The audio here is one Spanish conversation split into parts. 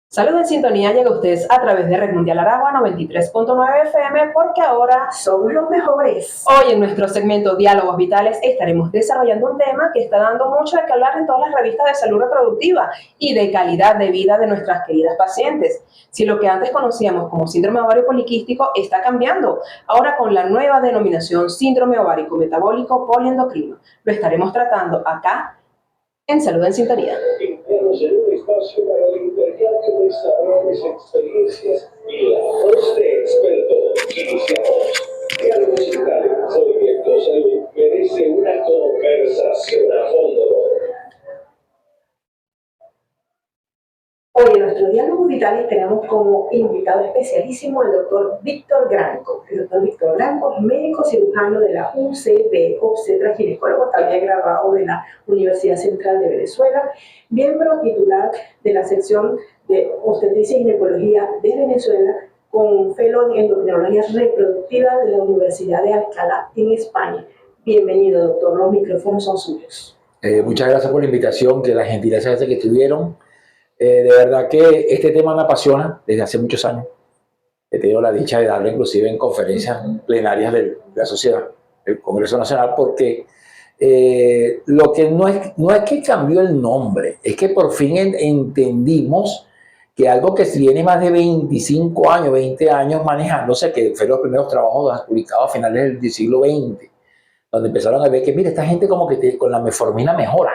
Salud en Sintonía llega a ustedes a través de Red Mundial Aragua 93.9 FM, porque ahora somos los mejores. Hoy en nuestro segmento Diálogos Vitales estaremos desarrollando un tema que está dando mucho de qué hablar en todas las revistas de salud reproductiva y de calidad de vida de nuestras queridas pacientes. Si lo que antes conocíamos como síndrome ovario poliquístico está cambiando, ahora con la nueva denominación síndrome ovárico metabólico poliendocrino. Lo estaremos tratando acá en Salud en Sintonía. En un espacio para el intercambio de saberes, experiencias y la voz de expertos. Iniciamos. Diálogos Vitales. Proyecto Salud merece una conversación a fondo. Hoy en nuestro Diálogos Vitales tenemos como invitado especialísimo el doctor Víctor Granco. El doctor Víctor Granco es médico cirujano de la UCB, obstetra ginecólogo, también graduado de la Universidad Central de Venezuela, miembro titular de la sección de obstetricia y ginecología de Venezuela, con fellow en endocrinología reproductiva de la Universidad de Alcalá en España. Bienvenido, doctor, los micrófonos son suyos. Muchas gracias por la invitación, que la gentileza que tuvieron. De verdad que este tema me apasiona desde hace muchos años. He tenido la dicha de darlo inclusive en conferencias plenarias de la sociedad, del Congreso Nacional, porque lo que no es que cambió el nombre, es que por fin entendimos que algo que tiene más de 25 años, 20 años manejándose, que fueron los primeros trabajos publicados a finales del siglo XX, donde empezaron a ver que, mira, esta gente como que con la metformina mejora.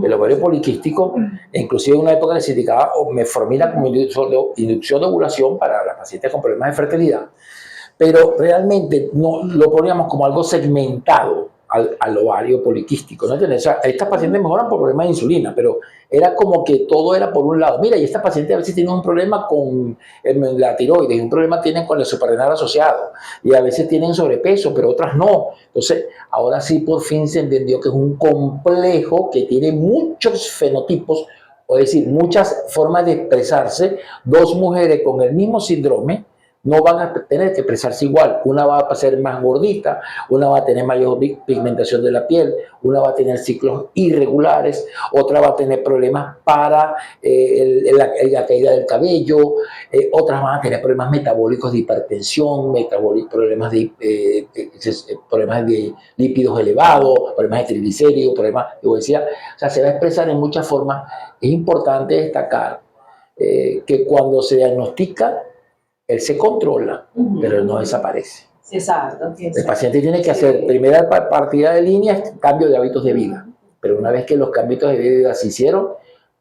El ovario poliquístico, inclusive en una época se indicaba metformina como inducción de ovulación para las pacientes con problemas de fertilidad, pero realmente no lo poníamos como algo segmentado al ovario poliquístico, ¿no? O sea, estas pacientes mejoran por problemas de insulina, pero era como que todo era por un lado. Mira, y esta paciente a veces tiene un problema con la tiroides, un problema tienen con el suprarrenal asociado, y a veces tienen sobrepeso, pero otras no. Entonces, ahora sí por fin se entendió que es un complejo que tiene muchos fenotipos, o es decir, muchas formas de expresarse. Dos mujeres con el mismo síndrome no van a tener que expresarse igual. Una va a ser más gordita, una va a tener mayor pigmentación de la piel, una va a tener ciclos irregulares, otra va a tener problemas para la caída del cabello, otras van a tener problemas metabólicos de hipertensión, problemas de lípidos elevados, problemas de triglicéridos, problemas de obesidad. O sea, se va a expresar en muchas formas. Es importante destacar que cuando se diagnostica, él se controla, pero él no desaparece. Exacto. El paciente tiene que hacer, primera partida de línea, cambio de hábitos de vida. Pero una vez que los cambios de vida se hicieron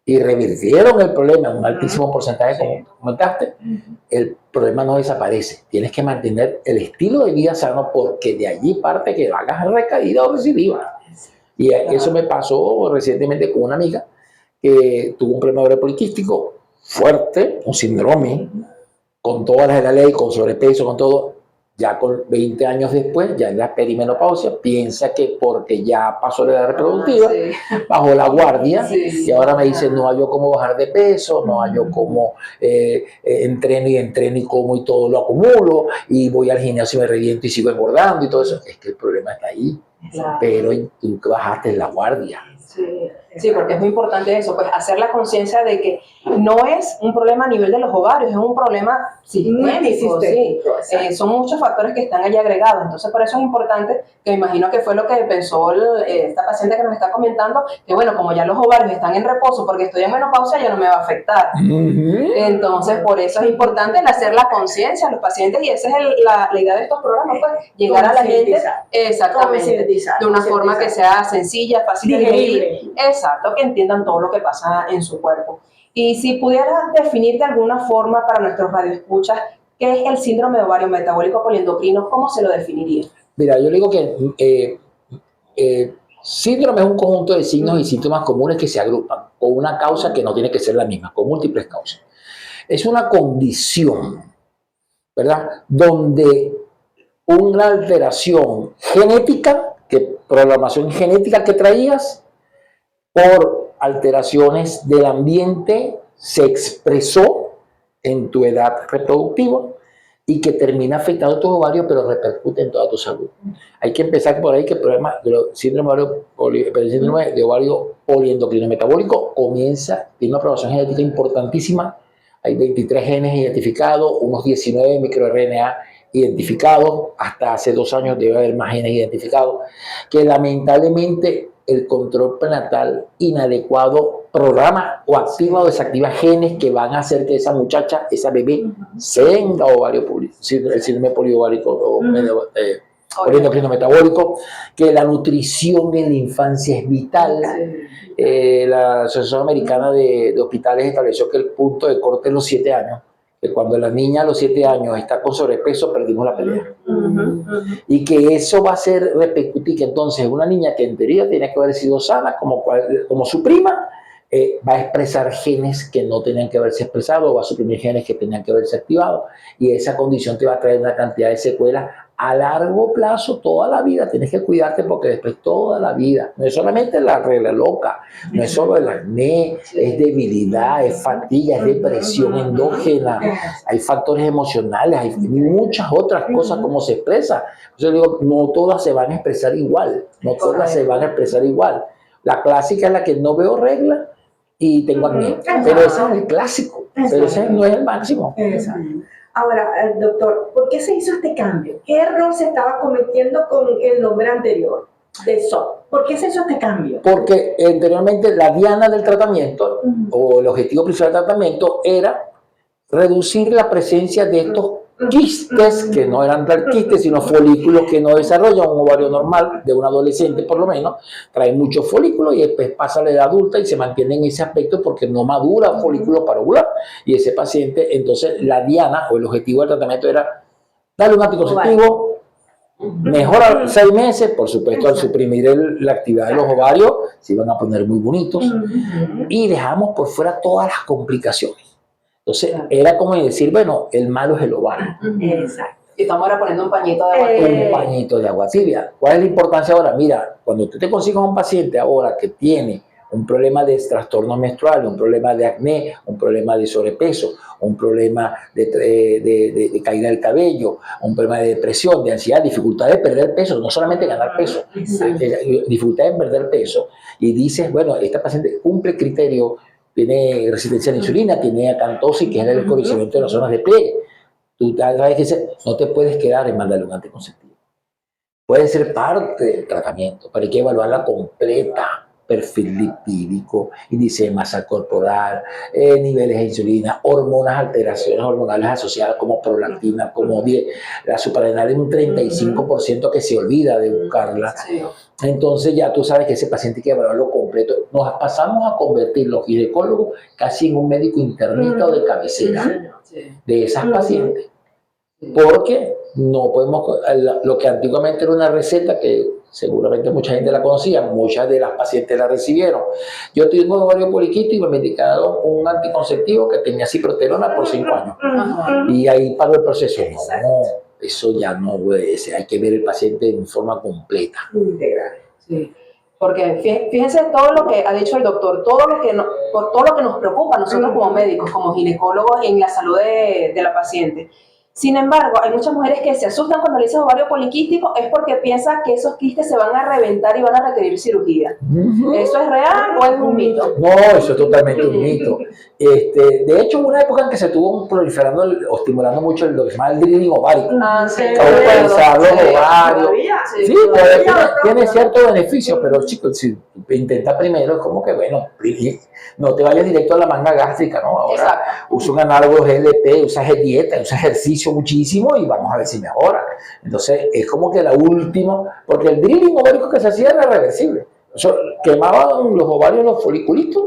y revirtieron el problema en un altísimo porcentaje, como comentaste, el problema no desaparece. Tienes que mantener el estilo de vida sano, porque de allí parte que hagas recaída o recidiva. Y eso me pasó recientemente con una amiga que tuvo un problema ovario poliquístico fuerte, un síndrome, con todas las de la ley, con sobrepeso, con todo. Ya con 20 años después, ya en la perimenopausia, piensa que porque ya pasó la edad reproductiva, bajó la guardia, y ahora me dice, no hay yo cómo bajar de peso, no hay yo cómo entreno y como y todo lo acumulo, y voy al gimnasio y me reviento y sigo engordando y todo eso. Es que el problema está ahí, pero tú bajaste la guardia. Sí, porque es muy importante eso, pues hacer la conciencia de que no es un problema a nivel de los ovarios, es un problema sistémico, son muchos factores que están allí agregados. Entonces, por eso es importante, que me imagino que fue lo que pensó esta paciente que nos está comentando, que bueno, como ya los ovarios están en reposo porque estoy en menopausia, ya no me va a afectar. Entonces, por eso es importante el hacer la conciencia a los pacientes, y esa es la idea de estos programas, pues llegar a la gente exactamente de una forma que sea sencilla, fácil de digerir. Exacto, que entiendan todo lo que pasa en su cuerpo. Y si pudieras definir de alguna forma para nuestros radioescuchas qué es el síndrome de ovario metabólico poliendocrino, ¿cómo se lo definiría? Mira, yo le digo que síndrome es un conjunto de signos y síntomas comunes que se agrupan con una causa que no tiene que ser la misma, con múltiples causas. Es una condición, ¿verdad?, donde una alteración genética, programación genética que traías, por alteraciones del ambiente, se expresó en tu edad reproductiva y que termina afectando tus ovarios, pero repercute en toda tu salud. Hay que empezar por ahí que el problema del síndrome de ovario poliendocrino metabólico tiene una programación genética importantísima. Hay 23 genes identificados, unos 19 microRNA identificados, hasta hace 2 años debe haber más genes identificados, que lamentablemente el control prenatal inadecuado programa o activa o desactiva genes que van a hacer que esa muchacha, esa bebé, tenga ovario el síndrome poliovárico o poliendocrino metabólico, que la nutrición en la infancia es vital. La Asociación Americana de Hospitales estableció que el punto de corte es los 7 años, que cuando la niña a los 7 años está con sobrepeso, perdimos la pelea. Y que eso va a ser repercutir, que entonces una niña que en teoría tenía que haber sido sana, como su prima, va a expresar genes que no tenían que haberse expresado, o va a suprimir genes que tenían que haberse activado, y esa condición te va a traer una cantidad de secuelas a largo plazo, toda la vida. Tienes que cuidarte porque después toda la vida, no es solamente la regla loca, no es solo el acné, es debilidad, es fatiga, es depresión endógena, hay factores emocionales, hay muchas otras cosas como se expresa. Yo digo, no todas se van a expresar igual, no todas se van a expresar igual. La clásica es la que no veo regla y tengo acné, pero ese es el clásico, pero ese no es el máximo. Ahora, doctor, ¿por qué se hizo este cambio? ¿Qué error se estaba cometiendo con el nombre anterior de SOP? ¿Por qué se hizo este cambio? Porque anteriormente la diana del tratamiento o el objetivo principal del tratamiento era reducir la presencia de estos quistes, que no eran tal quistes, sino folículos que no desarrollan un ovario normal de un adolescente, por lo menos, traen muchos folículos y después pasa a la edad adulta y se mantiene en ese aspecto porque no madura un folículo para ovular. Y ese paciente, entonces la diana o el objetivo del tratamiento era darle un anticonceptivo, mejora 6 meses, por supuesto al suprimir la actividad de los ovarios, se iban a poner muy bonitos, y dejamos por fuera todas las complicaciones. Entonces, era como decir, bueno, el malo es el ovario. Exacto. Y estamos ahora poniendo un pañito de agua tibia. Un pañito de agua tibia. ¿Cuál es la importancia ahora? Mira, cuando tú te consigas un paciente ahora que tiene un problema de trastorno menstrual, un problema de acné, un problema de sobrepeso, un problema de caída del cabello, un problema de depresión, de ansiedad, dificultad de perder peso, no solamente ganar peso, dificultad de perder peso, y dices, bueno, esta paciente cumple criterio, tiene resistencia a la insulina, tiene acantosis, que es el escurrimiento de las zonas de pliegue. Tú sabes que no te puedes quedar en mandarle un anticonceptivo. Puede ser parte del tratamiento, pero hay que evaluarla completa. Perfil lipídico, índice de masa corporal, niveles de insulina, hormonas, alteraciones hormonales asociadas como prolactina, como la suprarrenal en un 35% que se olvida de buscarla. Entonces ya tú sabes que ese paciente hay que evaluarlo completo. Nos pasamos a convertir los ginecólogos casi en un médico internista o de cabecera de esas pacientes. Porque no podemos, lo que antiguamente era una receta que seguramente mucha gente la conocía, muchas de las pacientes la recibieron. Yo tengo ovario poliquístico y me medicaron un anticonceptivo que tenía ciproterona por 5 años. Y ahí paró el proceso. No, eso ya no puede ser. Hay que ver el paciente de forma completa. Sí. Porque fíjense todo lo que ha dicho el doctor, todo lo que nos preocupa a nosotros como médicos, como ginecólogos en la salud de la paciente. Sin embargo, hay muchas mujeres que se asustan cuando le dicen ovario poliquístico, es porque piensan que esos quistes se van a reventar y van a requerir cirugía. ¿Eso es real o es un mito? No, eso es totalmente un mito. De hecho, hubo una época en que se estuvo proliferando o estimulando mucho lo que se llama el drilling ovárico. Autorizar los ovarios. Sí, tiene cierto beneficio, pero chicos, si intenta primero, es como que bueno, no te vayas directo a la manga gástrica, ¿no? Ahora usa un análogo GLP, usa dieta, usa ejercicio muchísimo y vamos a ver si mejora. Entonces, es como que la última, porque el drilling ovárico que se hacía era reversible. O sea, quemaban los ovarios, los foliculitos,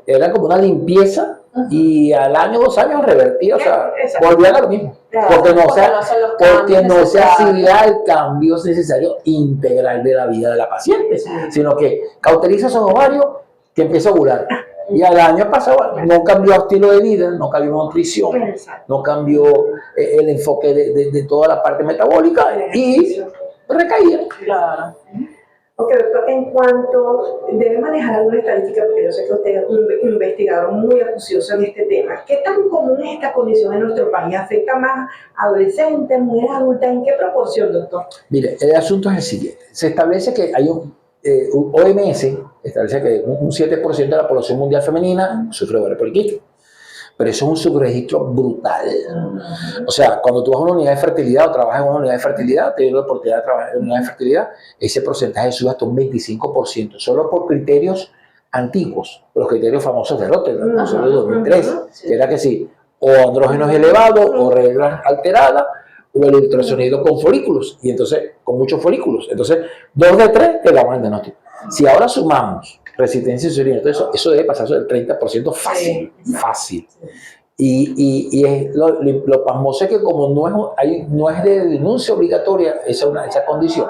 era como una limpieza y al año, 2 años revertía, o sea, volvían a lo mismo. Porque no se hacía el cambio necesario integral de la vida de la paciente, sino que cauteriza esos ovarios que empieza a ovular. Y al año pasado no cambió estilo de vida, no cambió nutrición, no cambió el enfoque de toda la parte metabólica y recaía. Claro. Ok, doctor, en cuanto debe manejar alguna estadística, porque yo sé que usted es un investigador muy acucioso en este tema, ¿qué tan común es esta condición en nuestro país? ¿Afecta más a adolescentes, mujeres adultas? ¿En qué proporción, doctor? Mire, el asunto es el siguiente. Se establece que hay un OMS establece que un 7% de la población mundial femenina sufre de ovario poliquístico. Pero eso es un subregistro brutal. O sea, cuando tú vas a una unidad de fertilidad o trabajas en una unidad de fertilidad, te la oportunidad de trabajar en una unidad de fertilidad, ese porcentaje sube hasta un 25%, solo por criterios antiguos, los criterios famosos de Rotterdam, no solo de 2003, que era que sí, o andrógenos elevados, o reglas alteradas, o el ultrasonido con folículos, y entonces, con muchos folículos. Entonces, 2 de 3 te daban el diagnóstico. Si ahora sumamos resistencia a insulina, entonces eso debe pasar sobre el 30% fácil, fácil. Y es lo pasmoso es que como no es de denuncia obligatoria esa condición,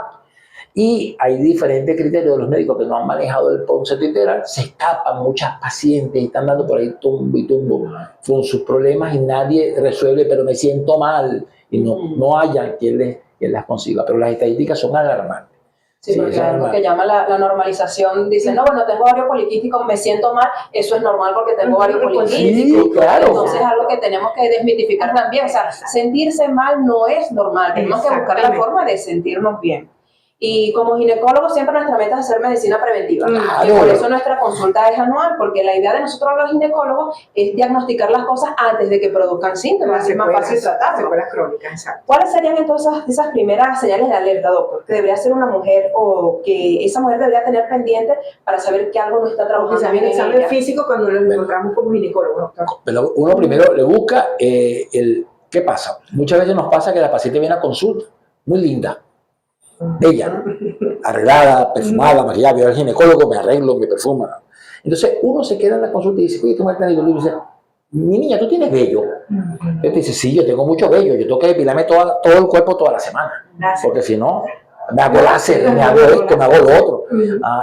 y hay diferentes criterios de los médicos que no han manejado el concepto integral, se escapan muchas pacientes y están dando por ahí tumbo y tumbo con sus problemas y nadie resuelve, pero me siento mal y no haya quien las consiga. Pero las estadísticas son alarmantes. Sí, porque es lo que llama la normalización. Dicen, no, bueno, tengo ovario poliquístico, me siento mal, eso es normal porque tengo ovario poliquístico. Sí, claro. Entonces es algo que tenemos que desmitificar también. O sea, sentirse mal no es normal, tenemos que buscar la forma de sentirnos bien. Y como ginecólogos siempre nuestra meta es hacer medicina preventiva. Y por eso nuestra consulta es anual, porque la idea de nosotros los ginecólogos es diagnosticar las cosas antes de que produzcan síntomas, es más fácil tratarlo. Secuelas crónicas, exacto. ¿Cuáles serían entonces esas primeras señales de alerta, doctor, que debería ser una mujer o que esa mujer debería tener pendiente para saber que algo no está trabajando bien en ella? Examen físico cuando nos encontramos como ginecólogos, doctor. Pero uno primero le busca ¿qué pasa? Muchas veces nos pasa que la paciente viene a consulta, muy linda, bella, arreglada, perfumada, maquillada, yo al ginecólogo, me arreglo, me perfuma. Entonces uno se queda en la consulta y dice, oye, ¿qué me estás diciendo? Y dice, mi niña, ¿tú tienes vello? Entonces te dice, sí, yo tengo mucho vello, yo tengo que depilarme todo el cuerpo toda la semana, porque si no, me hago láser, me hago esto, me hago lo otro.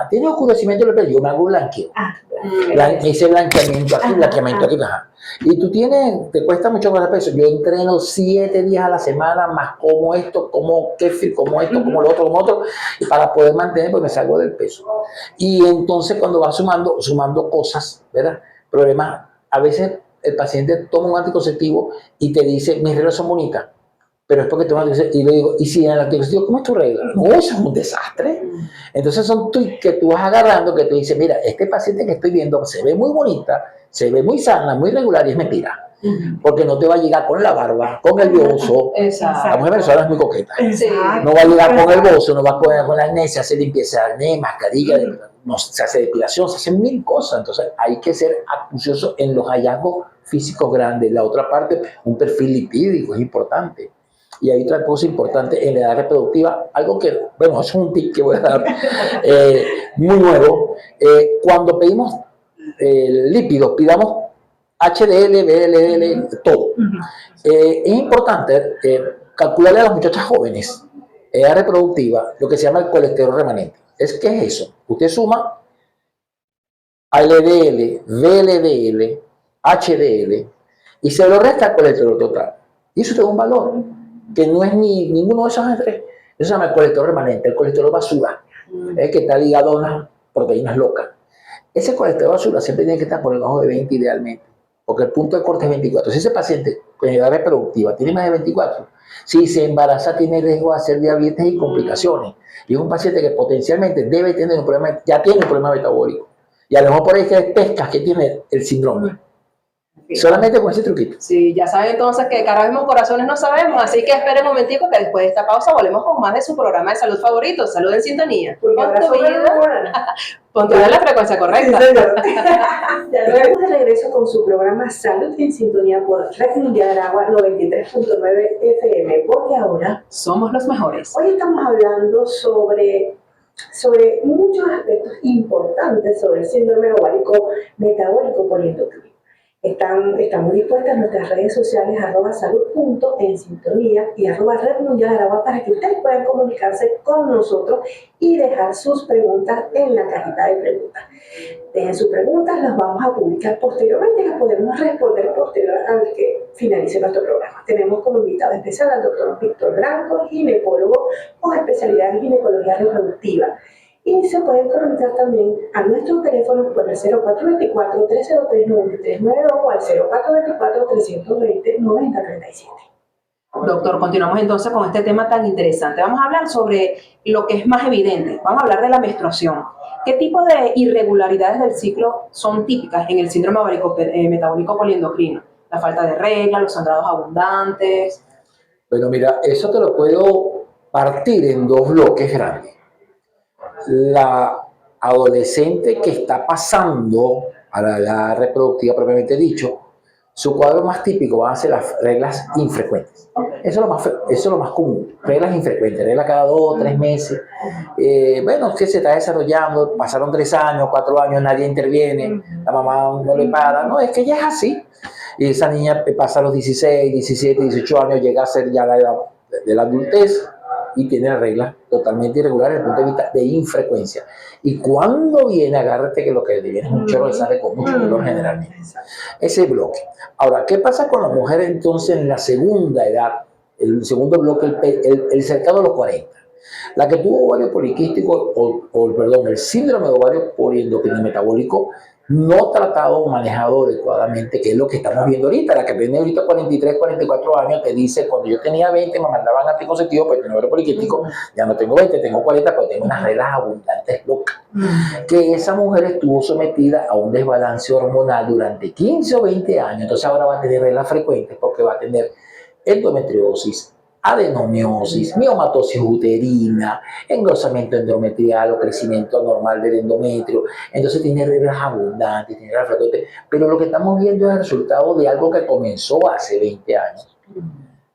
¿Tienes oscurecimiento del pelo? Yo me hago blanqueo. Ese blanqueamiento aquí, ajá. Y tú te cuesta mucho ganar peso. Yo entreno 7 días a la semana, más como esto, como kefir, como esto, como lo otro, y para poder mantener, pues me salgo del peso. Y entonces cuando vas sumando cosas, ¿verdad? Problemas, a veces el paciente toma un anticonceptivo y te dice, mis reglas son bonitas, pero es porque tú y le digo, ¿y si en el anticonceptivo cómo es tu regla? No, eso es un desastre. Entonces son tweets que tú vas agarrando que te dice, mira, este paciente que estoy viendo se ve muy bonita, se ve muy sana, muy regular y es mentira. Porque no te va a llegar con la barba, con el bozo. Exacto. La mujer venezolana es muy coqueta. Sí. No va a llegar con el bozo, no va a poner con la acné, se hace limpieza de acné, mascarilla, se hace depilación, se hacen 1000 cosas. Entonces hay que ser acucioso en los hallazgos físicos grandes. La otra parte, un perfil lipídico es importante. Y hay otra cosa importante en la edad reproductiva, algo que, bueno, es un tip que voy a dar, muy nuevo. Cuando pedimos lípidos, pidamos HDL, VLL, todo. Es importante calcularle a las muchachas jóvenes, edad reproductiva, lo que se llama el colesterol remanente. ¿Qué es eso? Usted suma LDL, VLDL, HDL y se lo resta el colesterol total. Y eso tiene un valor que no es ninguno de esos tres. Eso se llama el colesterol remanente, el colesterol basura, que está ligado a unas proteínas locas. Ese colesterol basura siempre tiene que estar por debajo de 20 idealmente, porque el punto de corte es 24. Si ese paciente con edad reproductiva tiene más de 24, si se embaraza tiene riesgo de hacer diabetes y complicaciones. Y es un paciente que potencialmente debe tener un problema, ya tiene un problema metabólico. Y a lo mejor por ahí que pescas que tiene el síndrome. Solamente con ese truquito. Sí, ya saben entonces que cara vemos, corazones no sabemos, así que esperen un momentico que después de esta pausa volvemos con más de su programa de salud favorito, Salud en Sintonía. Ponte en la frecuencia correcta. Sí, ya estamos de regreso con su programa Salud en Sintonía por Red Mundial Aragua 93.9 FM, porque ahora somos los mejores. Hoy estamos hablando sobre muchos aspectos importantes sobre el síndrome ovárico metabólico poliendocrino. Estamos dispuestas en nuestras redes sociales @salud.ensintonía y @Red Mundial Aragua para que ustedes puedan comunicarse con nosotros y dejar sus preguntas en la cajita de preguntas. Dejen sus preguntas, las vamos a publicar posteriormente y las podemos responder posterior al que finalice nuestro programa. Tenemos como invitado especial al doctor Víctor Branco, ginecólogo con especialidad en ginecología reproductiva. Y se pueden comunicar también a nuestros teléfonos por el 0424-303-9392 o al 0424-320-9037. Doctor, continuamos entonces con este tema tan interesante. Vamos a hablar sobre lo que es más evidente. Vamos a hablar de la menstruación. ¿Qué tipo de irregularidades del ciclo son típicas en el síndrome metabólico poliendocrino? La falta de regla, los sangrados abundantes. Bueno, mira, eso te lo puedo partir en dos bloques grandes. La adolescente que está pasando a la edad reproductiva propiamente dicho, su cuadro más típico van a ser las reglas infrecuentes. Eso es lo más común, reglas infrecuentes, reglas cada 2 o 3 meses. Bueno, es que se está desarrollando, pasaron 3 años, 4 años, nadie interviene, la mamá no le para, no, es que ya es así. Y esa niña pasa a los 16, 17, 18 años, llega a ser ya la edad de la adultez y tiene reglas totalmente irregulares desde el punto de vista de infrecuencia. Y cuando viene, agárrate que lo que viene es un chorro de sangre con mucho dolor generalmente. Ese bloque. Ahora, ¿qué pasa con la mujer entonces en la segunda edad? El segundo bloque, el cercano a los 40. La que tuvo ovario poliquístico, el síndrome de ovario poliendocrino metabólico no tratado o manejado adecuadamente, que es lo que estamos viendo ahorita. La que tiene ahorita 43, 44 años te dice, cuando yo tenía 20 me mandaban anticonceptivos, pues tenía ovario poliquístico, ya no tengo 20, tengo 40, pues tengo unas reglas abundantes locas. Que esa mujer estuvo sometida a un desbalance hormonal durante 15 o 20 años, entonces ahora va a tener reglas frecuentes porque va a tener endometriosis, adenomiosis, miomatosis uterina, engrosamiento endometrial o crecimiento anormal del endometrio. Entonces tiene reglas abundantes, tiene reglas frecuentes, pero lo que estamos viendo es el resultado de algo que comenzó hace 20 años,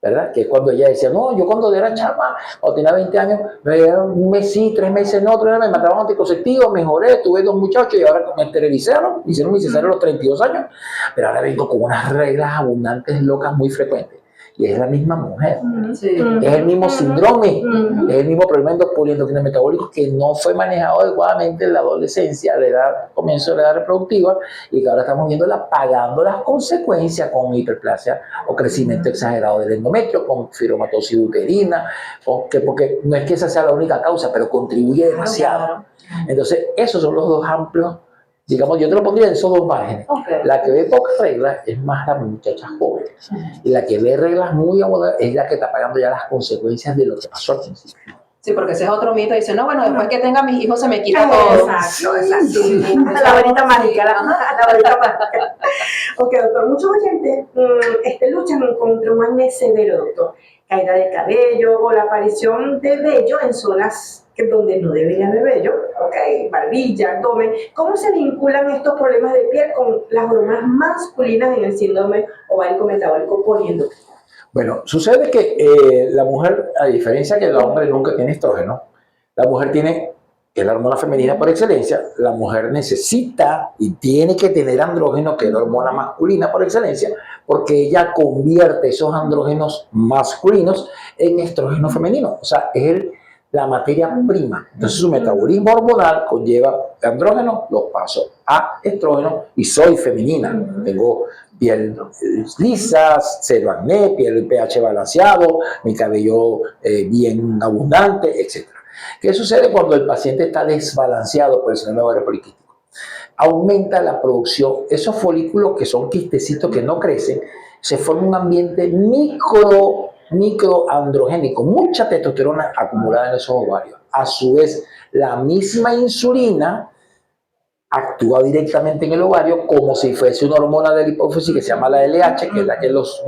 ¿verdad? Que es cuando ella decía, no, yo cuando era chama, cuando tenía 20 años, me dieron un mes sí, 3 meses no, 3 meses, me mandaban anticonceptivos, mejoré, tuve 2 muchachos y ahora me esterilizaron, hicieron mi cesárea a los 32 años, pero ahora vengo con unas reglas abundantes, locas, muy frecuentes. Y es la misma mujer, Sí. es el mismo síndrome, es el mismo problema poliendocrino metabólico que no fue manejado adecuadamente en la adolescencia, a la edad, comienzo de la edad reproductiva, y que ahora estamos viéndola pagando las consecuencias con hiperplasia o crecimiento exagerado del endometrio, con fibromatosis uterina, porque no es que esa sea la única causa, pero contribuye demasiado. Entonces, esos son los dos amplios. Digamos, yo te lo pondría en esos dos márgenes. Okay. La que ve pocas reglas es más la muchacha joven. Y la que ve reglas muy agudas es la que está pagando ya las consecuencias de lo que pasó al principio. Sí, porque ese es otro mito. Dice, no, bueno, después que tenga mis hijos se me quita todo. Exacto, exacto. Sí. La varita mágica, la varita mágica. Ok, doctor, muchos oyentes luchan contra un acné severo, doctor. Caída de cabello o la aparición de vello en zonas donde no debería haber vello, ok, barbilla, abdomen. ¿Cómo se vinculan estos problemas de piel con las hormonas masculinas en el síndrome ovárico metabólico poliendocrino? Bueno, sucede que la mujer, a diferencia que el hombre nunca tiene estrógeno, la mujer tiene, que es la hormona femenina por excelencia, la mujer necesita y tiene que tener andrógeno, que es la hormona masculina por excelencia, porque ella convierte esos andrógenos masculinos en estrógeno femenino. O sea, es la materia prima. Entonces su metabolismo hormonal conlleva andrógeno, los paso a estrógeno y soy femenina. Tengo piel lisa, cero acné, piel pH balanceado, mi cabello bien abundante, etc. ¿Qué sucede cuando el paciente está desbalanceado por el síndrome ovario poliquístico? Aumenta la producción, esos folículos que son quistecitos que no crecen, se forma un ambiente microandrogénico, mucha testosterona acumulada en esos ovarios. A su vez, la misma insulina actúa directamente en el ovario como si fuese una hormona de la hipófisis que se llama la LH, que es la que los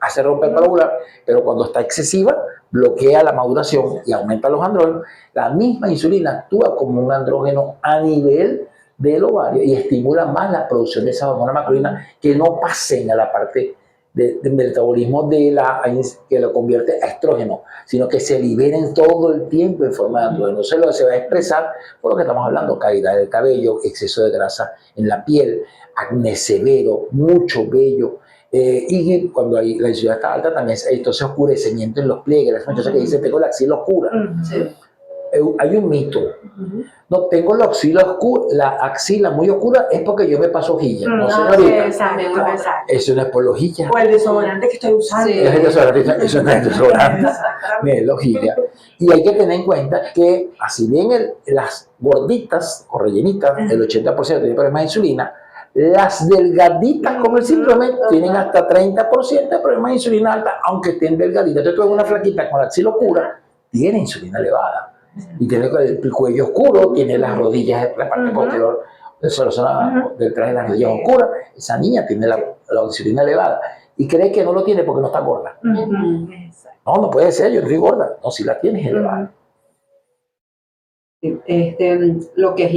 hace romper para ovular, pero cuando está excesiva bloquea la maduración y aumenta los andrógenos. La misma insulina actúa como un andrógeno a nivel del ovario y estimula más la producción de esa hormona masculina, que no pasen a la parte del metabolismo que lo convierte a estrógeno, sino que se liberen todo el tiempo en forma de andrógeno. Entonces lo que se va a expresar por lo que estamos hablando: caída del cabello, exceso de grasa en la piel, acné severo, mucho vello, y cuando la insulina está alta también hay entonces oscurecimiento en los pliegues. Las muchachas que dicen tengo la axila oscura. Sí. hay un mito. No tengo la axila muy oscura, es porque yo me paso hojilla. No, señorita. Exacto. Eso no es por la hojilla. O el desodorante que estoy usando. Sí. Es el desodorante, eso no es desodorante, es la hojilla. Y hay que tener en cuenta que, así bien las gorditas o rellenitas, el 80% tiene problemas de insulina, las delgaditas con el síndrome tienen hasta 30% de problemas de insulina alta, aunque estén delgaditas. Entonces tú ves una flaquita con la axila oscura, tiene insulina elevada. Y tiene el cuello oscuro, tiene las rodillas, la parte posterior de la zona detrás de las rodillas oscuras. Esa niña tiene la insulina elevada y cree que no lo tiene porque no está gorda. No, no puede ser, yo no estoy gorda. No, si la tienes elevada. Lo que es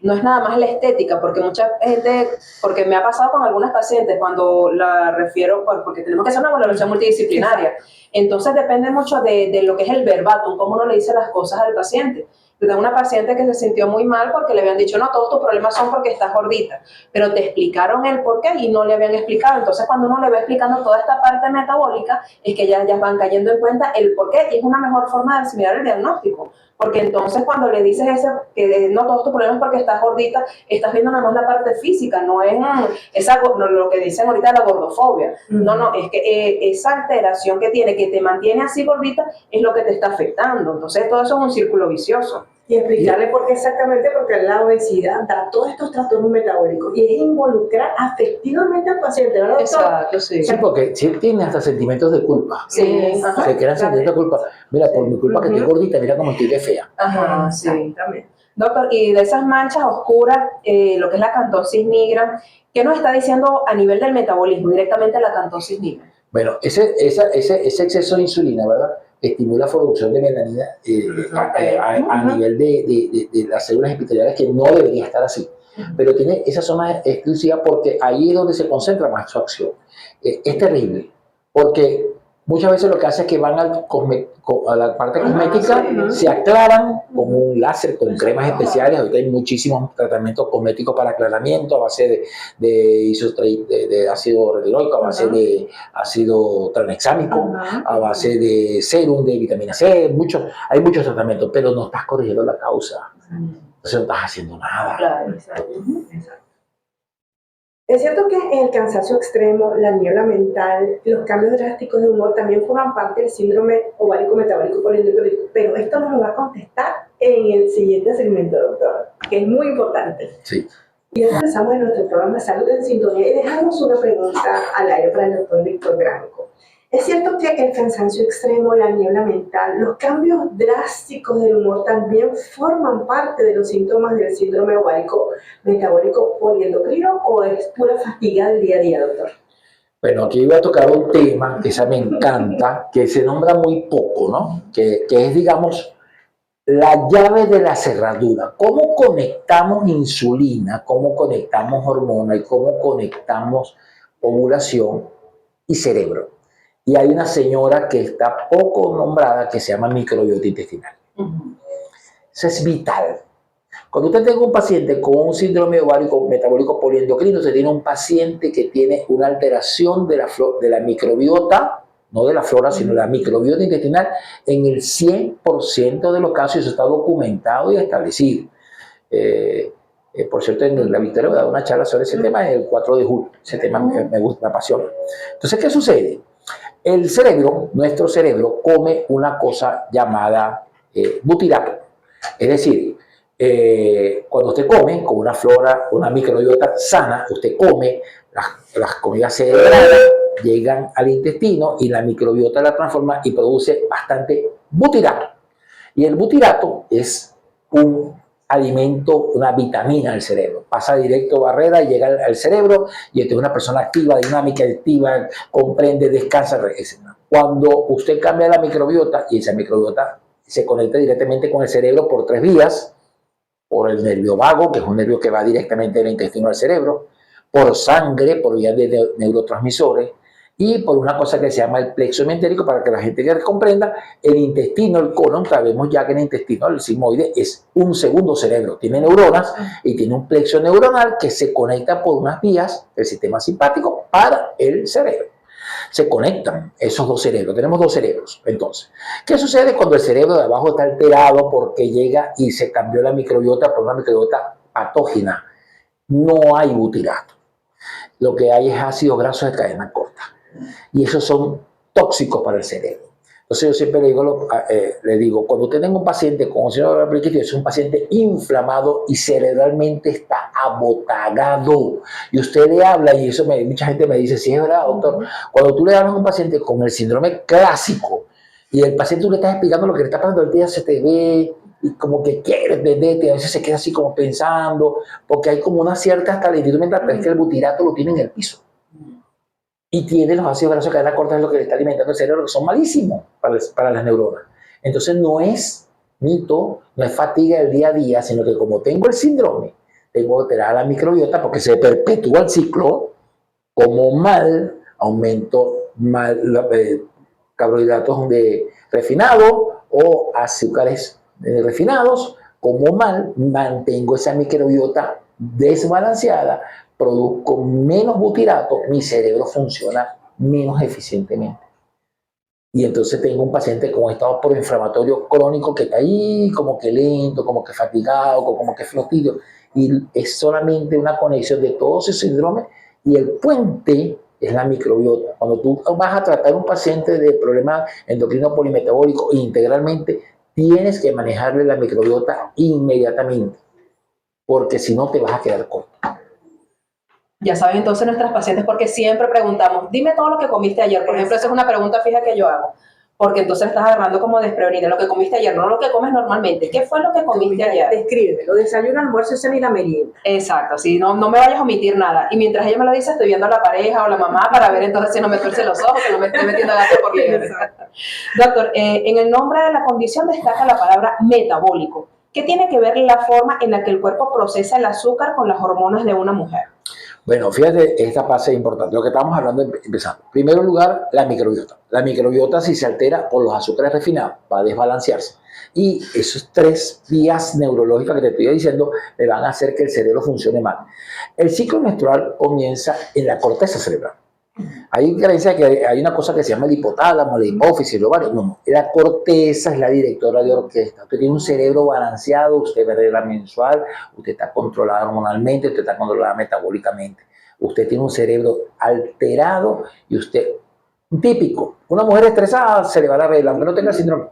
no es nada más la estética, porque mucha gente, porque me ha pasado con algunas pacientes cuando la refiero, porque tenemos que hacer una valoración multidisciplinaria, entonces depende mucho de lo que es el verbatim, cómo uno le dice las cosas al paciente. Yo tengo una paciente que se sintió muy mal porque le habían dicho, no, todos tus problemas son porque estás gordita, pero te explicaron el por qué y no le habían explicado. Entonces, cuando uno le va explicando toda esta parte metabólica, es que ya van cayendo en cuenta el por qué y es una mejor forma de asimilar el diagnóstico. Porque entonces cuando le dices que no todos tus problemas porque estás gordita, estás viendo nada más la parte física, no es lo que dicen ahorita la gordofobia. No, es que esa alteración que tiene, que te mantiene así gordita, es lo que te está afectando. Entonces todo eso es un círculo vicioso. Y explicarle por qué exactamente, porque la obesidad da todos estos trastornos metabólicos y es involucrar afectivamente al paciente, ¿verdad, doctor? Exacto, sí. Sí, porque si tiene hasta sentimientos de culpa. Sí, Se crean sentimientos de culpa. Mira, por mi culpa que estoy gordita, mira cómo estoy de fea. Ajá, sí. Exactamente. Doctor, y de esas manchas oscuras, lo que es la acantosis nigra, ¿qué nos está diciendo a nivel del metabolismo, directamente la acantosis nigra? Bueno, ese exceso de insulina, ¿verdad? Estimula la producción de melanina a nivel de las células epiteliales, que no debería estar así. Pero tiene esa zona exclusiva porque ahí es donde se concentra más su acción. Es terrible, porque muchas veces lo que hace es que van a la parte cosmética, se aclaran con un láser, con cremas especiales. Ahorita hay muchísimos tratamientos cosméticos para aclaramiento a base de ácido retinoico, a base de ácido tranexámico, a base de serum, de vitamina C. Hay muchos tratamientos, pero no estás corrigiendo la causa. Entonces no estás haciendo nada. Claro. Es cierto que el cansancio extremo, la niebla mental, los cambios drásticos de humor también forman parte del síndrome ovárico metabólico poliendocrino, pero esto nos lo va a contestar en el siguiente segmento, doctor, que es muy importante. Sí. Y empezamos en nuestro programa Salud en Sintonía y dejamos una pregunta al aire para el doctor Víctor Branco. Es cierto que el cansancio extremo, la niebla mental, los cambios drásticos del humor también forman parte de los síntomas del síndrome ovárico metabólico poliendocrino, o es pura fatiga del día a día, doctor? Bueno, aquí voy a tocar un tema que esa me encanta, que se nombra muy poco, ¿no? Que es, digamos, la llave de la cerradura. ¿Cómo conectamos insulina, cómo conectamos hormona y cómo conectamos ovulación y cerebro? Y hay una señora que está poco nombrada que se llama microbiota intestinal. Eso es vital. Cuando usted tenga un paciente con un síndrome ovárico metabólico poliendocrino, usted tiene un paciente que tiene una alteración de la microbiota, no de la flora, sino de la microbiota intestinal, en el 100% de los casos. Eso está documentado y establecido. Por cierto, en La Victoria voy a dar una charla sobre ese tema el 4 de julio. Ese tema me gusta, me apasiona. Entonces, ¿qué sucede? El cerebro, nuestro cerebro, come una cosa llamada butirato. Es decir, cuando usted come con una flora, una microbiota sana, usted come, las comidas se degradan, llegan al intestino y la microbiota la transforma y produce bastante butirato. Y el butirato es un alimento, una vitamina del cerebro. Pasa directo barrera y llega al cerebro, y entonces es una persona activa, dinámica, activa, comprende, descansa, etc. Cuando usted cambia la microbiota, y esa microbiota se conecta directamente con el cerebro por 3 vías, por el nervio vago, que es un nervio que va directamente del intestino al cerebro, por sangre, por vías de neurotransmisores, y por una cosa que se llama el plexo hemisférico. Para que la gente comprenda, el intestino, el colon, sabemos ya que el intestino, el sigmoide, es un segundo cerebro. Tiene neuronas y tiene un plexo neuronal que se conecta por unas vías del sistema simpático para el cerebro. se conectan esos dos cerebros. Tenemos dos cerebros. Entonces, ¿qué sucede cuando el cerebro de abajo está alterado porque llega y se cambió la microbiota por una microbiota patógena? No hay butirato. Lo que hay es ácidos grasos de cadena corta. Y esos son tóxicos para el cerebro. Entonces yo siempre le digo, cuando usted tenga un paciente con síndrome de Burkitt, es un paciente inflamado y cerebralmente está abotagado. Y usted le habla, y eso mucha gente me dice, sí es verdad, doctor, cuando tú le hablas a un paciente con el síndrome clásico y el paciente tú le estás explicando lo que le está pasando, el día se te ve y como que quiere entenderte, a veces se queda así como pensando, porque hay como una cierta hasta lentitud mental, pero es que el butirato lo tiene en el piso. Y tiene los ácidos grasos de cadena corta, es lo que le está alimentando el cerebro, que son malísimos para las neuronas. Entonces no es mito, no es fatiga del día a día, sino que como tengo el síndrome, tengo que alterar la microbiota porque se perpetúa el ciclo, como mal, aumento mal, carbohidratos refinados o azúcares refinados, como mal, mantengo esa microbiota desbalanceada, produzco menos butirato, mi cerebro funciona menos eficientemente. Y entonces tengo un paciente con estado proinflamatorio crónico que está ahí como que lento, como que fatigado, como que flotillo. Y es solamente una conexión de todos esos síndromes y el puente es la microbiota. Cuando tú vas a tratar un paciente de problema endocrino polimetabólico integralmente, tienes que manejarle la microbiota inmediatamente, porque si no te vas a quedar corto. Ya saben entonces nuestras pacientes, porque siempre preguntamos, dime todo lo que comiste ayer. Por ejemplo, esa es una pregunta fija que yo hago, porque entonces estás agarrando como desprevenida lo que comiste ayer, no lo que comes normalmente. ¿Qué fue lo que comiste ayer? Descríbelo, desayuno, almuerzo, cena y la merienda. Exacto, sí, no me vayas a omitir nada. Y mientras ella me lo dice, estoy viendo a la pareja o la mamá para ver entonces si no me tuerce los ojos, que no me estoy metiendo gato por liebre. Doctor, en el nombre de la condición destaca la palabra metabólico. ¿Qué tiene que ver la forma en la que el cuerpo procesa el azúcar con las hormonas de una mujer? Bueno, fíjate, esta parte es importante. Lo que estamos hablando empezando. En primer lugar, la microbiota. La microbiota, si se altera por los azúcares refinados, va a desbalancearse. Y esos tres vías neurológicas que te estoy diciendo le van a hacer que el cerebro funcione mal. El ciclo menstrual comienza en la corteza cerebral. Hay creencia que hay una cosa que se llama el hipotálamo, la hipófisis, el ovario. No, la corteza es la directora de orquesta. Usted tiene un cerebro balanceado, usted ve regla mensual, usted está controlado hormonalmente, usted está controlado metabólicamente. Usted tiene un cerebro alterado y usted, típico, una mujer estresada se le va la regla, aunque no tenga síndrome.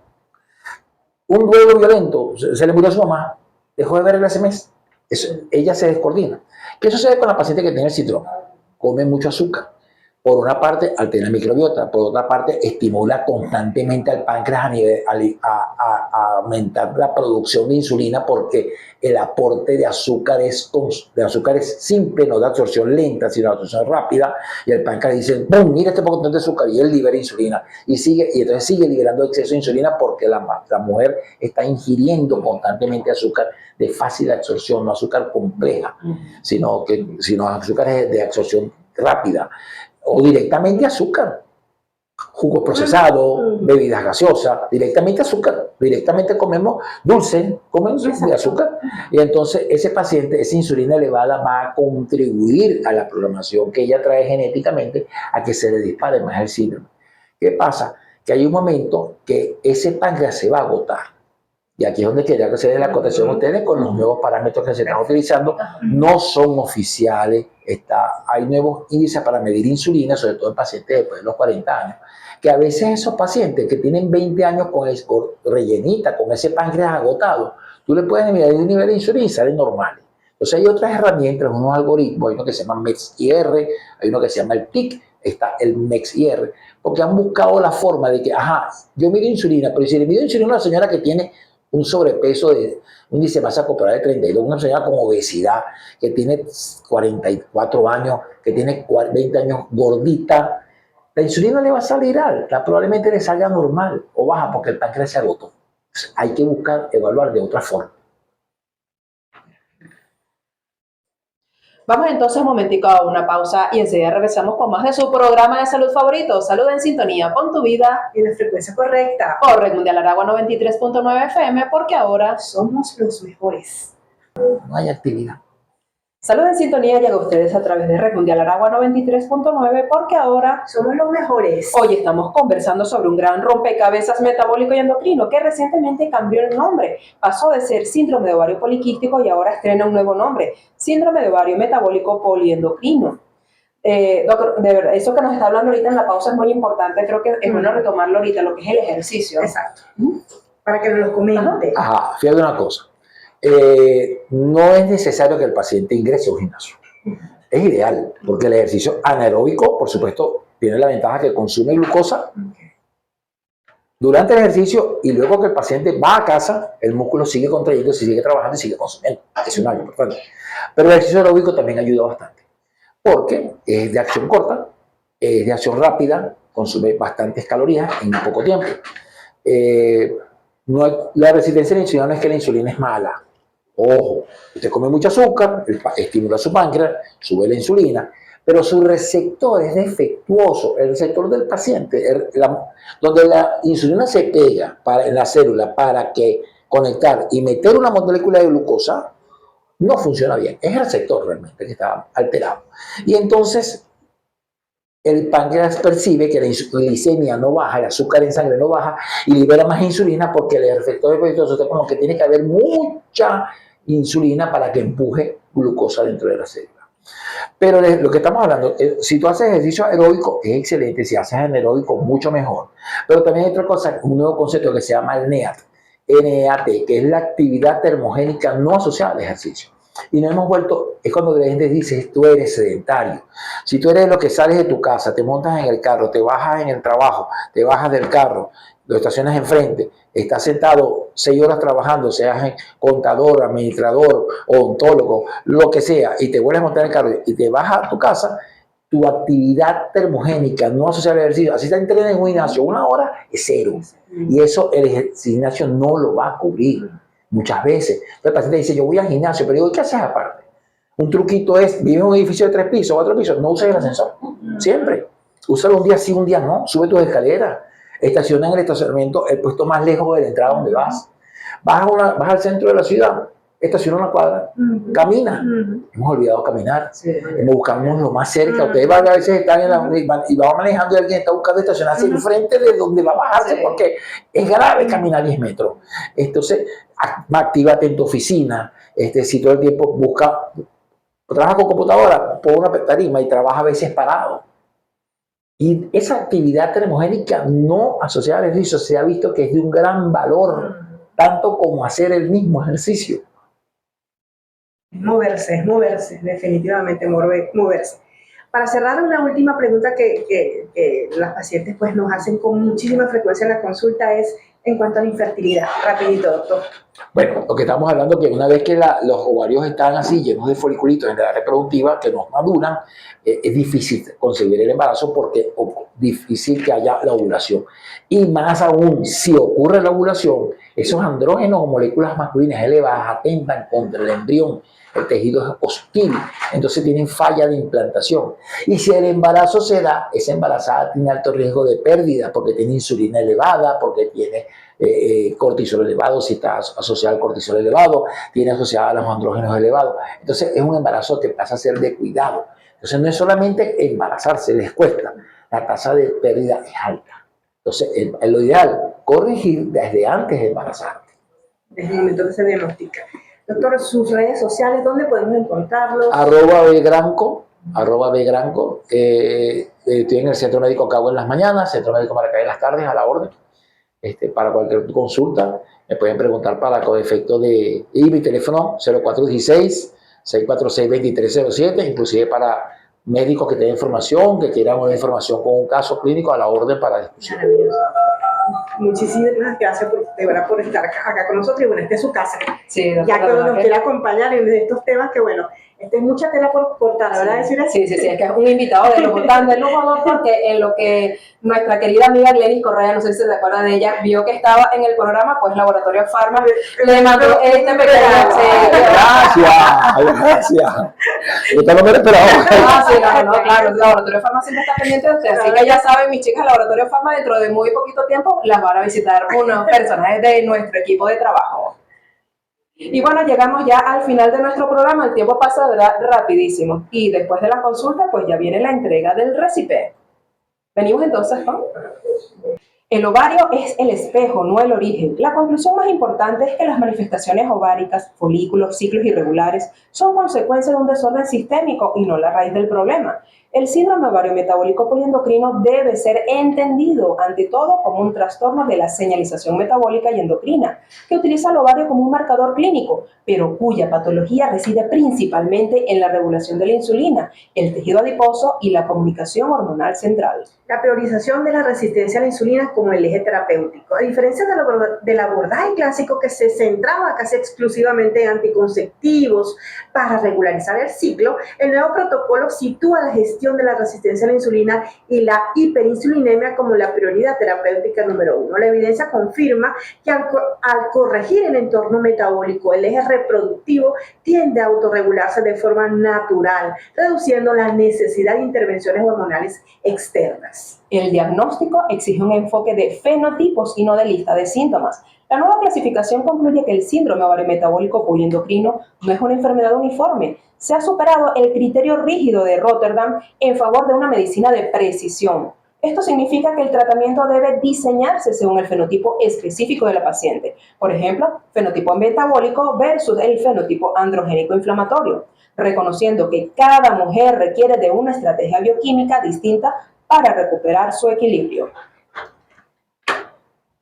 Un duelo violento, se le murió a su mamá, dejó de ver ese mes. Ella se descoordina. ¿Qué sucede con la paciente que tiene el síndrome? Come mucho azúcar. Por una parte, altera la microbiota, por otra parte, estimula constantemente al páncreas a aumentar la producción de insulina porque el aporte de azúcar es simple, no de absorción lenta, sino de absorción rápida, y el páncreas dice, ¡bum! Mira este poco de azúcar, y él libera insulina, y entonces sigue liberando exceso de insulina porque la mujer está ingiriendo constantemente azúcar de fácil absorción, no azúcar compleja, sino azúcares de absorción rápida. O directamente azúcar, jugos procesados, bebidas gaseosas, directamente azúcar, directamente comemos de azúcar. Y entonces ese paciente, esa insulina elevada va a contribuir a la programación que ella trae genéticamente a que se le dispare más el síndrome. ¿Qué pasa? Que hay un momento que ese páncreas se va a agotar. Y aquí es donde quería que se dé la acotación a ustedes con los nuevos parámetros que se están utilizando. No son oficiales. Hay nuevos índices para medir insulina, sobre todo en pacientes después de los 40 años, que a veces esos pacientes que tienen 20 años rellenita, con ese páncreas agotado, tú le puedes medir el nivel de insulina y salen normales. Entonces hay otras herramientas, unos algoritmos, hay uno que se llama MEX-IR, hay uno que se llama el TIC, está el MEX-IR, porque han buscado la forma de que, yo mido insulina, pero si le mido insulina a una señora que tiene un sobrepeso de un índice de masa corporal de 32, una señora con obesidad, que tiene 44 años, que tiene 20 años gordita, la insulina le va a salir alta, probablemente le salga normal o baja porque el páncreas se agotó. Entonces, hay que evaluar de otra forma. Vamos entonces un momentico a una pausa y enseguida regresamos con más de su programa de salud favorito, Salud en Sintonía, pon tu vida en la frecuencia correcta. Por Red Mundial Aragua 93.9 FM, porque ahora somos los mejores. No hay actividad. Salud en sintonía llega a ustedes a través de Red Mundial Aragua 93.9 porque ahora somos los mejores. Hoy estamos conversando sobre un gran rompecabezas metabólico y endocrino que recientemente cambió el nombre. Pasó de ser síndrome de ovario poliquístico y ahora estrena un nuevo nombre, síndrome de ovario metabólico poliendocrino. Doctor, de verdad, eso que nos está hablando ahorita en la pausa es muy importante. Creo que es bueno retomarlo ahorita, lo que es el ejercicio. Exacto. Para que nos lo comente. Ajá, fíjate una cosa. No es necesario que el paciente ingrese a un gimnasio. Es ideal, porque el ejercicio anaeróbico, por supuesto, tiene la ventaja que consume glucosa durante el ejercicio y luego que el paciente va a casa, el músculo sigue contrayendo, sigue trabajando y sigue consumiendo. Es un algo importante. Pero el ejercicio aeróbico también ayuda bastante, porque es de acción corta, es de acción rápida, consume bastantes calorías en poco tiempo. La resistencia a la insulina no es que la insulina es mala. Ojo, usted come mucho azúcar, estimula su páncreas, sube la insulina, pero su receptor es defectuoso, el receptor del paciente, donde la insulina se pega en la célula para que conectar y meter una molécula de glucosa, no funciona bien. Es el receptor realmente que está alterado. Y entonces el páncreas percibe que la glicemia no baja, el azúcar en sangre no baja y libera más insulina porque el receptor defectuoso está como que tiene que haber mucha insulina para que empuje glucosa dentro de la célula. Pero de lo que estamos hablando, si tú haces ejercicio aeróbico, es excelente. Si haces anaeróbico, mucho mejor. Pero también hay otra cosa, un nuevo concepto que se llama el NEAT, N-E-A-T, que es la actividad termogénica no asociada al ejercicio. Y nos hemos vuelto, es cuando la gente dice, tú eres sedentario. Si tú eres lo que sales de tu casa, te montas en el carro, te bajas en el trabajo, te bajas del carro, lo estacionas enfrente, estás sentado 6 horas trabajando, seas contador, administrador, odontólogo, lo que sea, y te vuelves a montar en el carro y te vas a tu casa, tu actividad termogénica no asociada al ejercicio, así te entrenas en un gimnasio, 1 hora es 0. Y eso el gimnasio no lo va a cubrir. Muchas veces. El paciente dice, yo voy al gimnasio, pero digo, ¿qué haces aparte? Un truquito es, vives en un edificio de 3 pisos, 4 pisos, no uses el ascensor. Siempre. Úsalo un día sí, un día no. Sube tus escaleras. Estaciona en el estacionamiento el puesto más lejos de la entrada donde vas. Vas al centro de la ciudad, estaciona una cuadra, camina. Hemos olvidado caminar. Buscamos lo más cerca. Ustedes van a veces están y van manejando y alguien está buscando estacionarse enfrente de donde va a bajarse porque es grave caminar 10 metros. Entonces, actívate en tu oficina. Si todo el tiempo trabaja con computadora, pon una tarima y trabaja a veces parado. Y esa actividad termogénica no asociada al ejercicio se ha visto que es de un gran valor, tanto como hacer el mismo ejercicio. Es moverse, definitivamente moverse. Para cerrar, una última pregunta que las pacientes pues, nos hacen con muchísima frecuencia en la consulta es en cuanto a la infertilidad. Rapidito, doctor. Bueno, lo que estamos hablando es que una vez que los ovarios están así, llenos de foliculitos en la edad reproductiva, que no maduran, es difícil concebir el embarazo porque es difícil que haya la ovulación. Y más aún, si ocurre la ovulación, esos andrógenos o moléculas masculinas elevadas atentan contra el embrión. El tejido es hostil, entonces tienen falla de implantación. Y si el embarazo se da, esa embarazada tiene alto riesgo de pérdida porque tiene insulina elevada, porque tiene cortisol elevado, si está asociado al cortisol elevado, tiene asociado a los andrógenos elevados. Entonces es un embarazo que pasa a ser de cuidado. Entonces no es solamente embarazarse, les cuesta, la tasa de pérdida es alta. Entonces es lo ideal, corregir desde antes de embarazarte. Desde el momento que se diagnostica. Doctor, sus redes sociales, ¿dónde podemos encontrarlos? @begranco. Estoy en el Centro Médico Cagua en las mañanas, Centro Médico Maracay en las tardes, a la orden. Para cualquier consulta, me pueden preguntar para efecto de... Y mi teléfono 0416-646-2307, inclusive para médicos que tengan información, que quieran una información con un caso clínico, a la orden para discusión. Maravilloso. Muchísimas gracias por estar acá con nosotros y bueno, esta es su casa. Sí, ya que nos quiere acompañar en estos temas que bueno, es mucha tela por cortar, ¿verdad? Decir así. Sí, es que es un invitado de lujo, tan de lujo, porque en lo que nuestra querida amiga Glenis Correa, no sé si se acuerda de ella, vio que estaba en el programa, pues Laboratorio Pharma le mandó este pequeño. Gracias. Usted no me lo esperaba. Claro, Laboratorio Pharma siempre está pendiente de usted, así que ya saben, mis chicas, Laboratorio Pharma dentro de muy poquito tiempo las van a visitar unos personajes de nuestro equipo de trabajo. Y bueno, llegamos ya al final de nuestro programa, el tiempo pasa, ¿verdad?, rapidísimo. Y después de la consulta, pues ya viene la entrega del récipe. Venimos entonces con... El ovario es el espejo, no el origen. La conclusión más importante es que las manifestaciones ováricas, folículos, ciclos irregulares, son consecuencia de un desorden sistémico y no la raíz del problema. El síndrome ovario metabólico poliendocrino debe ser entendido, ante todo, como un trastorno de la señalización metabólica y endocrina, que utiliza el ovario como un marcador clínico, pero cuya patología reside principalmente en la regulación de la insulina, el tejido adiposo y la comunicación hormonal central. La priorización de la resistencia a la insulina como el eje terapéutico. A diferencia del abordaje clásico que se centraba casi exclusivamente en anticonceptivos para regularizar el ciclo, el nuevo protocolo sitúa la gestión de la resistencia a la insulina y la hiperinsulinemia como la prioridad terapéutica número 1. La evidencia confirma que al corregir el entorno metabólico, el eje reproductivo tiende a autorregularse de forma natural, reduciendo la necesidad de intervenciones hormonales externas. El diagnóstico exige un enfoque de fenotipos y no de lista de síntomas. La nueva clasificación concluye que el síndrome ovario metabólico poliendocrino no es una enfermedad uniforme. Se ha superado el criterio rígido de Rotterdam en favor de una medicina de precisión. Esto significa que el tratamiento debe diseñarse según el fenotipo específico de la paciente. Por ejemplo, fenotipo metabólico versus el fenotipo androgénico inflamatorio, reconociendo que cada mujer requiere de una estrategia bioquímica distinta para recuperar su equilibrio.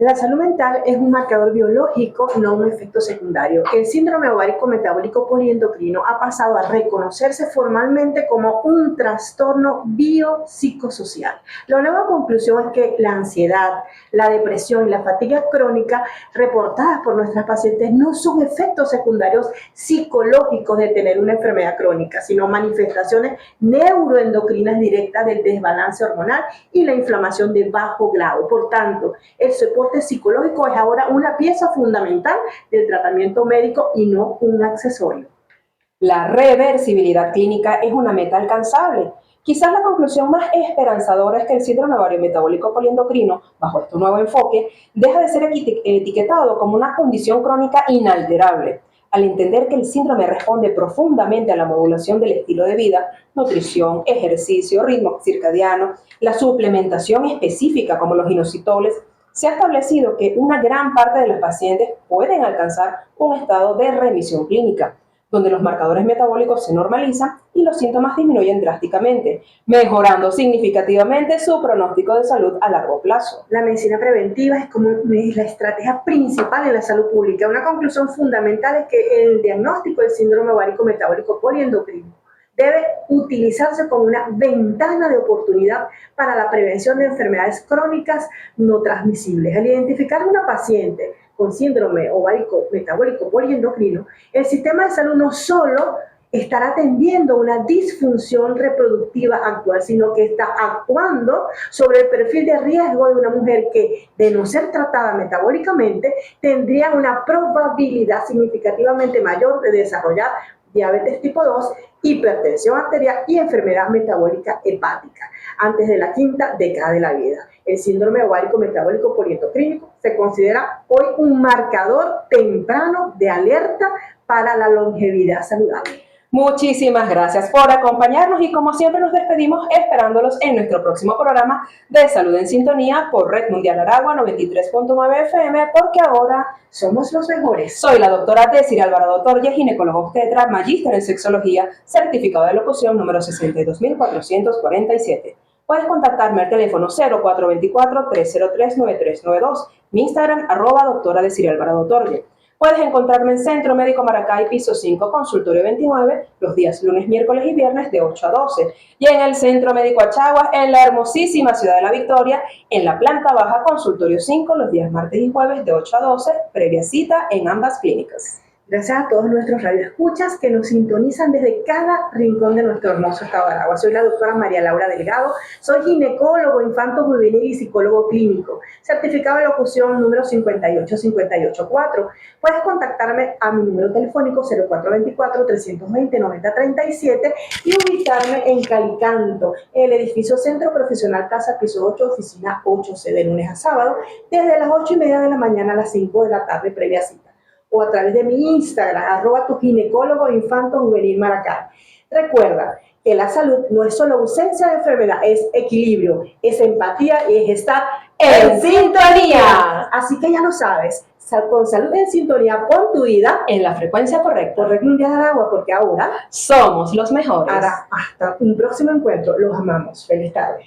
La salud mental es un marcador biológico, no un efecto secundario. El síndrome ovárico metabólico poliendocrino ha pasado a reconocerse formalmente como un trastorno biopsicosocial. La nueva conclusión es que la ansiedad, la depresión y la fatiga crónica reportadas por nuestras pacientes no son efectos secundarios psicológicos de tener una enfermedad crónica, sino manifestaciones neuroendocrinas directas del desbalance hormonal y la inflamación de bajo grado. Por tanto, el soporte psicológico es ahora una pieza fundamental del tratamiento médico y no un accesorio. La reversibilidad clínica es una meta alcanzable. Quizás la conclusión más esperanzadora es que el síndrome ovario metabólico poliendocrino, bajo este nuevo enfoque, deja de ser etiquetado como una condición crónica inalterable, al entender que el síndrome responde profundamente a la modulación del estilo de vida, nutrición, ejercicio, ritmo circadiano, la suplementación específica como los inositoles. Se ha establecido que una gran parte de las pacientes pueden alcanzar un estado de remisión clínica, donde los marcadores metabólicos se normalizan y los síntomas disminuyen drásticamente, mejorando significativamente su pronóstico de salud a largo plazo. La medicina preventiva es la estrategia principal en la salud pública. Una conclusión fundamental es que el diagnóstico del síndrome ovárico metabólico poliendocrino debe utilizarse como una ventana de oportunidad para la prevención de enfermedades crónicas no transmisibles. Al identificar una paciente con síndrome ovárico metabólico poliendocrino, el sistema de salud no solo estará atendiendo una disfunción reproductiva actual, sino que está actuando sobre el perfil de riesgo de una mujer que, de no ser tratada metabólicamente, tendría una probabilidad significativamente mayor de desarrollar diabetes tipo 2, hipertensión arterial y enfermedad metabólica hepática antes de la quinta década de la vida. El síndrome ovárico metabólico poliendocrino se considera hoy un marcador temprano de alerta para la longevidad saludable. Muchísimas gracias por acompañarnos y como siempre nos despedimos esperándolos en nuestro próximo programa de Salud en Sintonía por Red Mundial Aragua 93.9 FM, porque ahora somos los mejores. Soy la doctora Desiree Alvarado Torres, ginecólogo obstetra, magíster en sexología, certificado de locución número 62447. Puedes contactarme al teléfono 0424-303-9392, mi Instagram @doctora Desiree Alvarado Torres. Puedes encontrarme en Centro Médico Maracay, piso 5, consultorio 29, los días lunes, miércoles y viernes de 8 a 12. Y en el Centro Médico Achaguas, en la hermosísima ciudad de La Victoria, en la planta baja, consultorio 5, los días martes y jueves de 8 a 12, previa cita en ambas clínicas. Gracias a todos nuestros radioescuchas que nos sintonizan desde cada rincón de nuestro hermoso estado de Aragua. Soy la doctora María Laura Delgado, soy ginecólogo infanto-juvenil y psicólogo clínico, certificado de locución número 58584. Puedes contactarme a mi número telefónico 0424-320-9037 y ubicarme en Calicanto, en el edificio Centro Profesional Plaza Piso 8, oficina 8C, de lunes a sábado, desde las 8:30 de la mañana a las 5 de la tarde, previa cita. o a través de mi Instagram, @tuginecólogoinfantojuvenilmaracay. Recuerda que la salud no es solo ausencia de enfermedad, es equilibrio, es empatía y es estar ¡en sintonía! Así que ya lo sabes, con salud en sintonía, pon tu vida En la frecuencia correcta. por Mundial de Agua, porque ahora Somos los mejores. hasta un próximo encuentro. Los amamos. Feliz tarde.